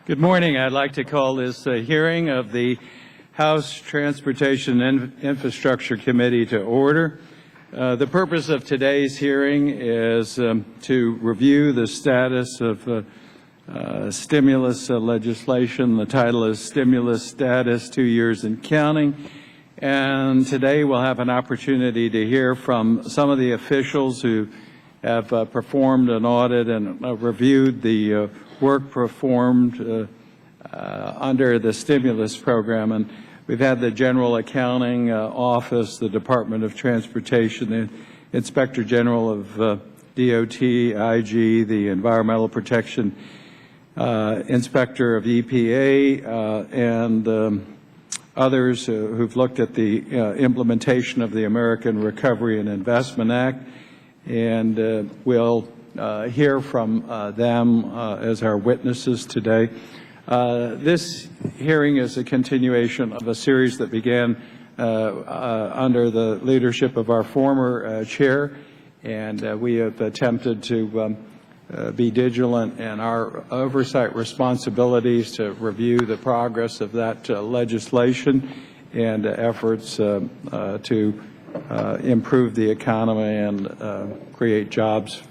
Good morning. I'd like to call this hearing of the House Transportation and Infrastructure Committee to order. The purpose of today's hearing is to review the status of stimulus legislation. The title is Stimulus Status 2 Years and Counting. And today we'll have an opportunity to hear from some of the officials who have performed an audit and reviewed the work performed under the stimulus program. And we've had the General Accounting Office, the Department of Transportation, the Inspector General of DOT, IG, the Environmental Protection Inspector of EPA, and others who've looked at the implementation of the American Recovery and Investment Act. And we'll hear from them as our witnesses today. This hearing is a continuation of a series that began under the leadership of our former chair, and we have attempted to be vigilant in our oversight responsibilities to review the progress of that legislation and efforts to improve the economy and create jobs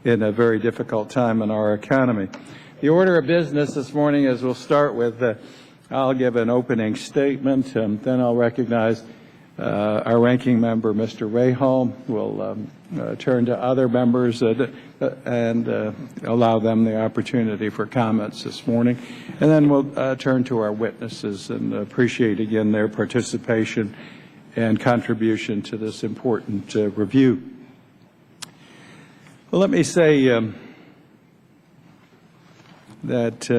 in a very difficult time in our economy. The order of business this morning is we'll start with, I'll give an opening statement, and then I'll recognize our ranking member, Mr. Rahal. We'll turn to other members and allow them the opportunity for comments this morning. And then we'll turn to our witnesses and appreciate again their participation and contribution to this important review. Well, let me say that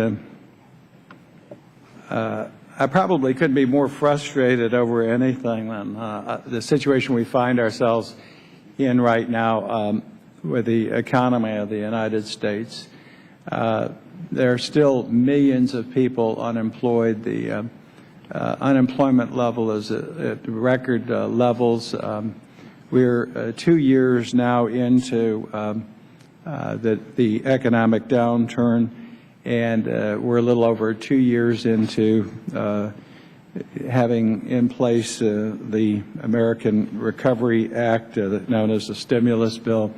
I probably couldn't be more frustrated over anything than the situation we find ourselves in right now with the economy of the United States. There are still millions of people unemployed. The unemployment level is at record levels. We're 2 years now into the economic downturn, and we're a little over 2 years into having in place the American Recovery Act, known as the stimulus bill.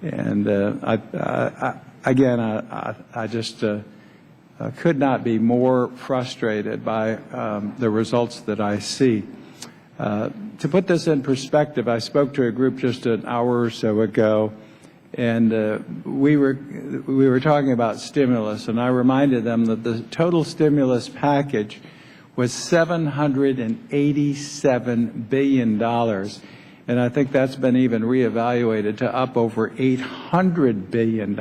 And I just could not be more frustrated by the results that I see. To put this in perspective, I spoke to a group just an hour or so ago, and we were talking about stimulus, and I reminded them that the total stimulus package was $787 billion, and I think that's been even reevaluated to up over $800 billion.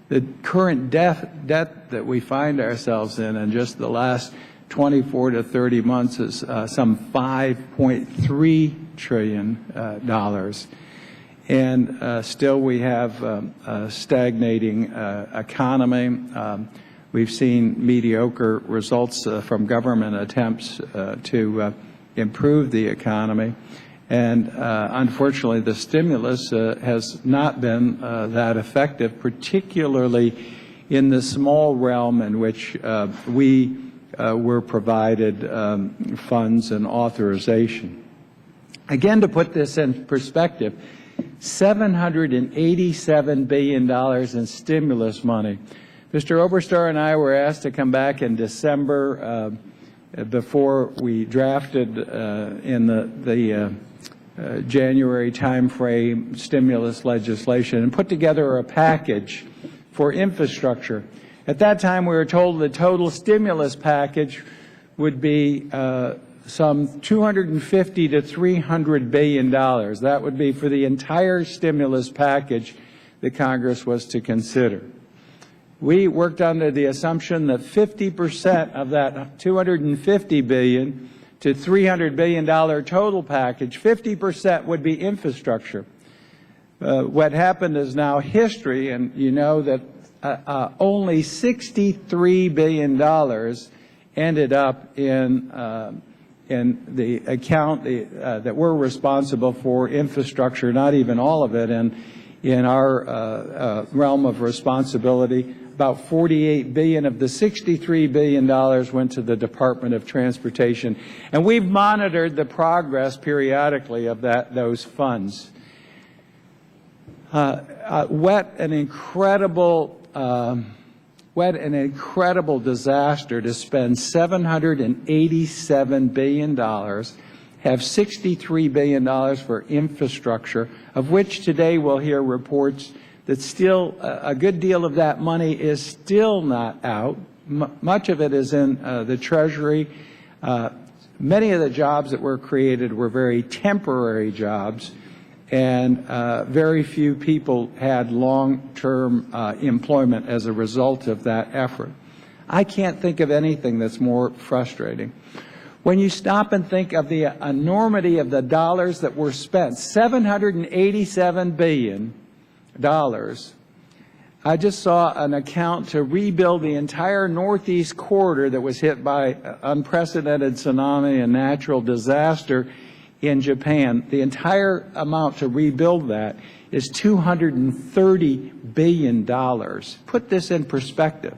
The current debt that we find ourselves in just the last 24 to 30 months is some $5.3 trillion. And still we have a stagnating economy. We've seen mediocre results from government attempts to improve the economy. And unfortunately, the stimulus has not been that effective, particularly in the small realm in which we were provided funds and authorization. Again, to put this in perspective, $787 billion in stimulus money. Mr. Oberstar and I were asked to come back in December before we drafted in the January timeframe stimulus legislation and put together a package for infrastructure. At that time, we were told the total stimulus package would be some $250 to $300 billion. That would be for the entire stimulus package that Congress was to consider. We worked under the assumption that 50% of that $250 billion to $300 billion total package, 50% would be infrastructure. What happened is now history, and you know that only $63 billion ended up in the account that we're responsible for infrastructure, not even all of it in our realm of responsibility. about $48 billion of the $63 billion went to the Department of Transportation. And we've monitored the progress periodically of those funds. What an incredible disaster to spend $787 billion, have $63 billion for infrastructure, of which today we'll hear reports that still a good deal of that money is still not out. Much of it is in the Treasury. Many of the jobs that were created were very temporary jobs, and very few people had long-term employment as a result of that effort. I can't think of anything that's more frustrating. When you stop and think of the enormity of the dollars that were spent, $787 billion, I just saw an account to rebuild the entire northeast corridor that was hit by unprecedented tsunami and natural disaster in Japan. The entire amount to rebuild that is $230 billion. Put this in perspective.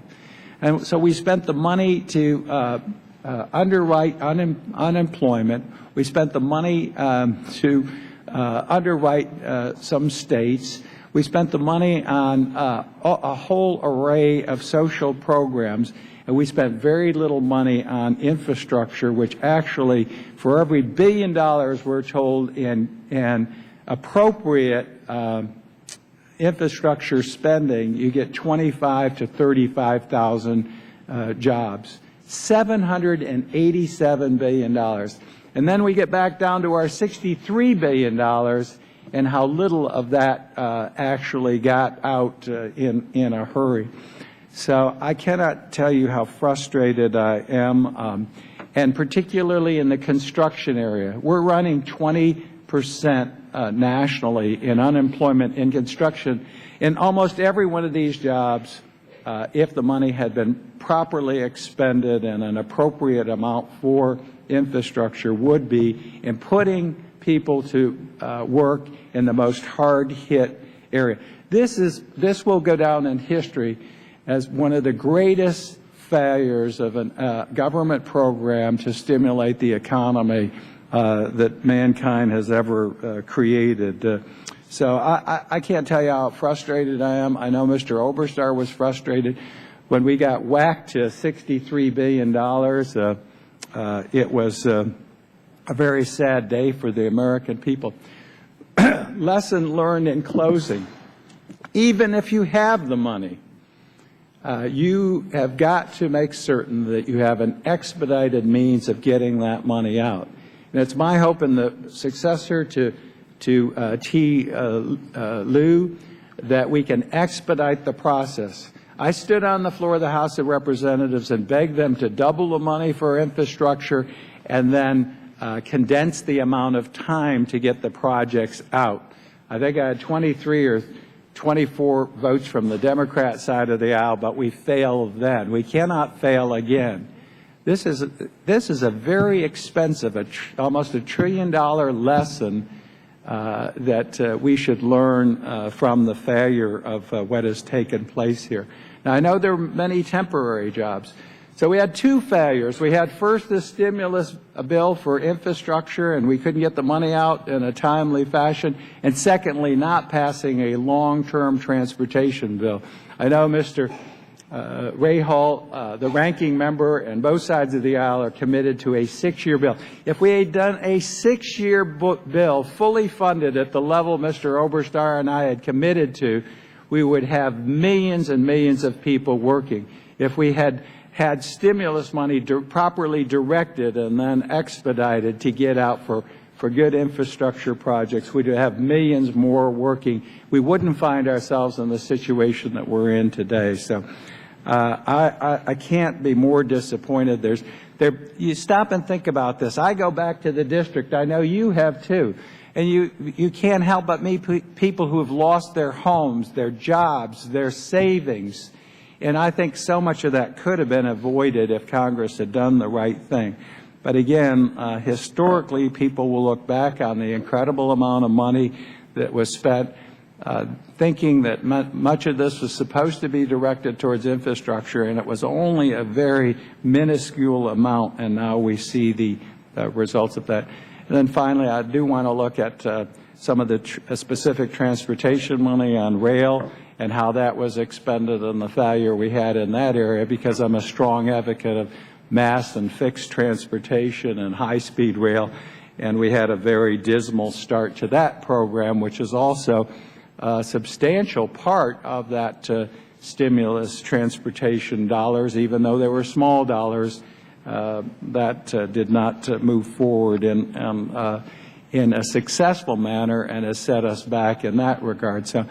And so we spent the money to underwrite unemployment. We spent the money to underwrite some states. We spent the money on a whole array of social programs, and we spent very little money on infrastructure, which actually, for every $1 billion we're told in appropriate infrastructure spending, you get 25 to 35,000 jobs. $787 billion. And then we get back down to our $63 billion and how little of that actually got out in a hurry. So I cannot tell you how frustrated I am, and particularly in the construction area. We're running 20% nationally in unemployment in construction. In almost every one of these jobs, if the money had been properly expended and an appropriate amount for infrastructure would be in putting people to work in the most hard-hit area. This will go down in history as one of the greatest failures of a government program to stimulate the economy that mankind has ever created. So I can't tell you how frustrated I am. I know Mr. Oberstar was frustrated. When we got whacked to $63 billion, it was a very sad day for the American people. Lesson learned in closing. Even if you have the money, you have got to make certain that you have an expedited means of getting that money out. And it's my hope in the successor to T. Liu that we can expedite the process. I stood on the floor of the House of Representatives and begged them to double the money for infrastructure and then condense the amount of time to get the projects out. I think I had 23 or 24 votes from the Democrat side of the aisle, but we failed then. We cannot fail again. This is a very expensive, almost $1 trillion lesson that we should learn from the failure of what has taken place here. Now, I know there are many temporary jobs. So we had two failures. We had first the stimulus bill for infrastructure, and we couldn't get the money out in a timely fashion. And secondly, not passing a long-term transportation bill. I know Mr. Ray Hall, the ranking member, and both sides of the aisle are committed to a 6-year bill. If we had done a 6-year bill fully funded at the level Mr. Oberstar and I had committed to, we would have millions and millions of people working. If we had stimulus money properly directed and then expedited to get out for good infrastructure projects, we'd have millions more working. We wouldn't find ourselves in the situation that we're in today. So I can't be more disappointed. You stop and think about this. I go back to the district. I know you have too. And you can't help but meet people who have lost their homes, their jobs, their savings. And I think so much of that could have been avoided if Congress had done the right thing. But again, historically, people will look back on the incredible amount of money that was spent. thinking that much of this was supposed to be directed towards infrastructure, and it was only a very minuscule amount, and now we see the results of that. And then finally, I do want to look at some of the specific transportation money on rail and how that was expended and the failure we had in that area, because I'm a strong advocate of mass and fixed transportation and high-speed rail, and we had a very dismal start to that program, which is also a substantial part of that stimulus transportation dollars, even though they were small dollars that did not move forward in a successful manner and has set us back in that regard. So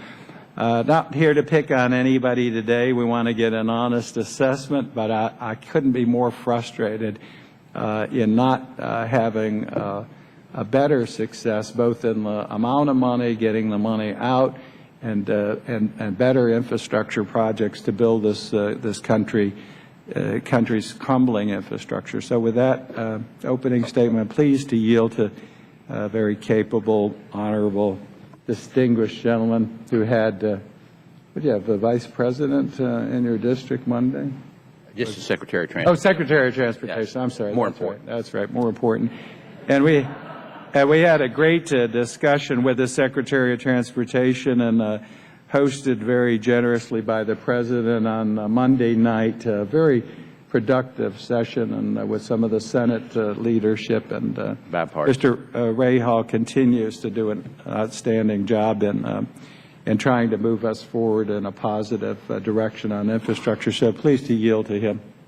not here to pick on anybody today. We want to get an honest assessment, but I couldn't be more frustrated in not having a better success, both in the amount of money, getting the money out, and better infrastructure projects to build this country's crumbling infrastructure. So with that opening statement, I'm pleased to yield to a very capable, honorable, distinguished gentleman who had, what do you have, the vice president in your district Monday? Just the Secretary of Transportation. Oh, Secretary of Transportation. Yes. I'm sorry. More important. Right. That's right. More important. And we had a great discussion with the Secretary of Transportation, and hosted very generously by the President on Monday night. A very productive session, and with some of the Senate leadership. And Mr. Ray Hall continues to do an outstanding job in trying to move us forward in a positive direction on infrastructure. So pleased to yield to him.